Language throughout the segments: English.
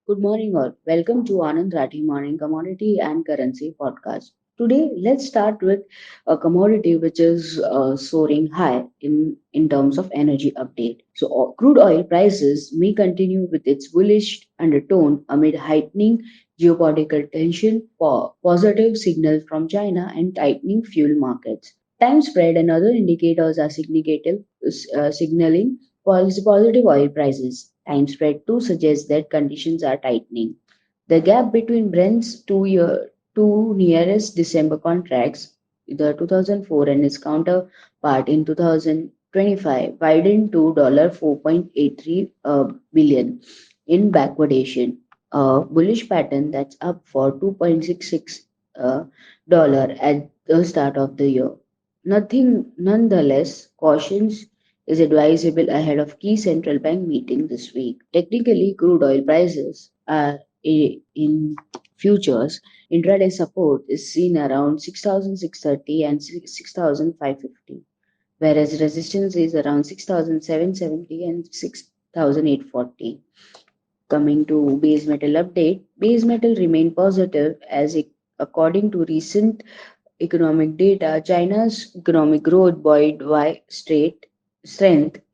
Good morning, all. Welcome to Anand Rathi Morning Commodity and Currency Podcast. Today, let's start with a commodity which is soaring high in terms of energy update. So, crude oil prices may continue with its bullish undertone amid heightening geopolitical tension, positive signals from China, and tightening fuel markets. Time spread and other indicators are signaling positive oil prices. Time spread too suggests that conditions are tightening. The gap between Brent's two nearest December contracts, the 2004 and its counterpart in 2025, widened to $4.83 billion in backwardation, a bullish pattern that's up for 2.66 dollar at the start of the year. Nothing, nonetheless, cautions is advisable ahead of key central bank meeting this week. Technically, crude oil prices are in futures. Intraday support is seen around 6,630 and 6,550, whereas resistance is around 6,770 and 6,840. Coming to base metal update, base metal remain positive as according to recent economic data, China's economic growth buoyed by strength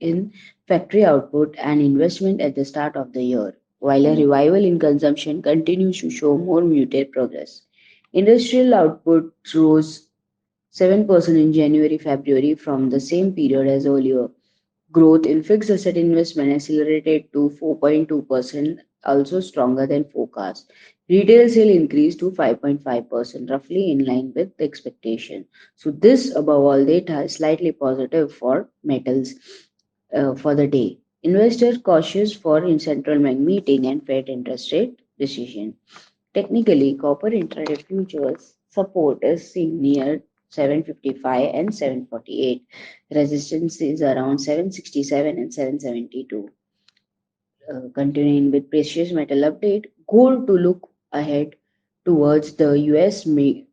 in factory output and investment at the start of the year, while a revival in consumption continues to show more muted progress. Industrial output rose 7% in January February from the same period as earlier. Growth in fixed asset investment accelerated to 4.2%, also stronger than forecast. Retail sale increased to 5.5%, roughly in line with the expectation. So this above all data is slightly positive for metals for the day. Investors cautious for in central bank meeting and Fed interest rate decision. Technically, copper intraday futures support is seen near 755 and 748. Resistance is around 767 and 772. Continuing with precious metal update, gold to look ahead towards the US meet,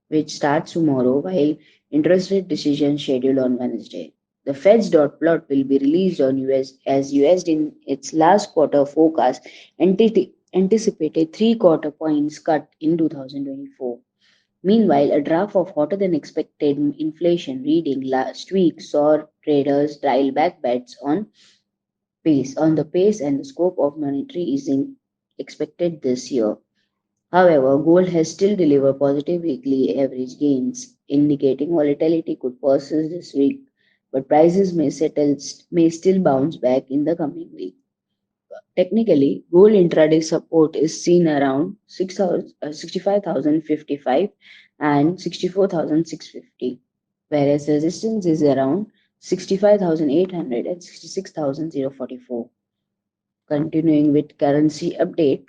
which starts tomorrow, while interest rate decision scheduled on Wednesday. The Fed's dot plot will be released on US as US in its last quarter forecast anticipated 3 quarter points cut in 2024. Meanwhile, a draft of hotter than expected inflation reading last week saw traders dial back bets on the pace and the scope of monetary easing expected this year. However, gold has still delivered positive weekly average gains, indicating volatility could persist this week, but prices may still bounce back in the coming week. Technically, gold intraday support is seen around 65,055 and 64,650, whereas resistance is around 65,800 and 66,044. Continuing with currency update,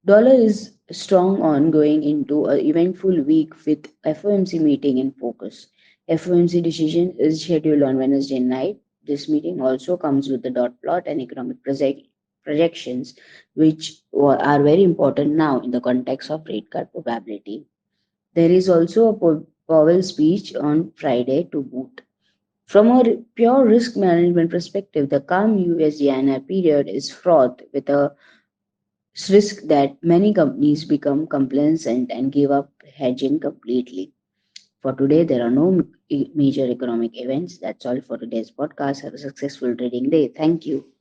dollar is strong on going into an eventful week with FOMC meeting in focus. FOMC decision is scheduled on Wednesday night. This meeting also comes with the dot plot and economic projections, which are very important now in the context of rate cut probability. There is also a Powell speech on Friday to boot. From a pure risk management perspective, the calm USD period is fraught with a risk that many companies become complacent and give up hedging completely. For today, there are no major economic events. That's all for today's podcast. Have a successful trading day. Thank you.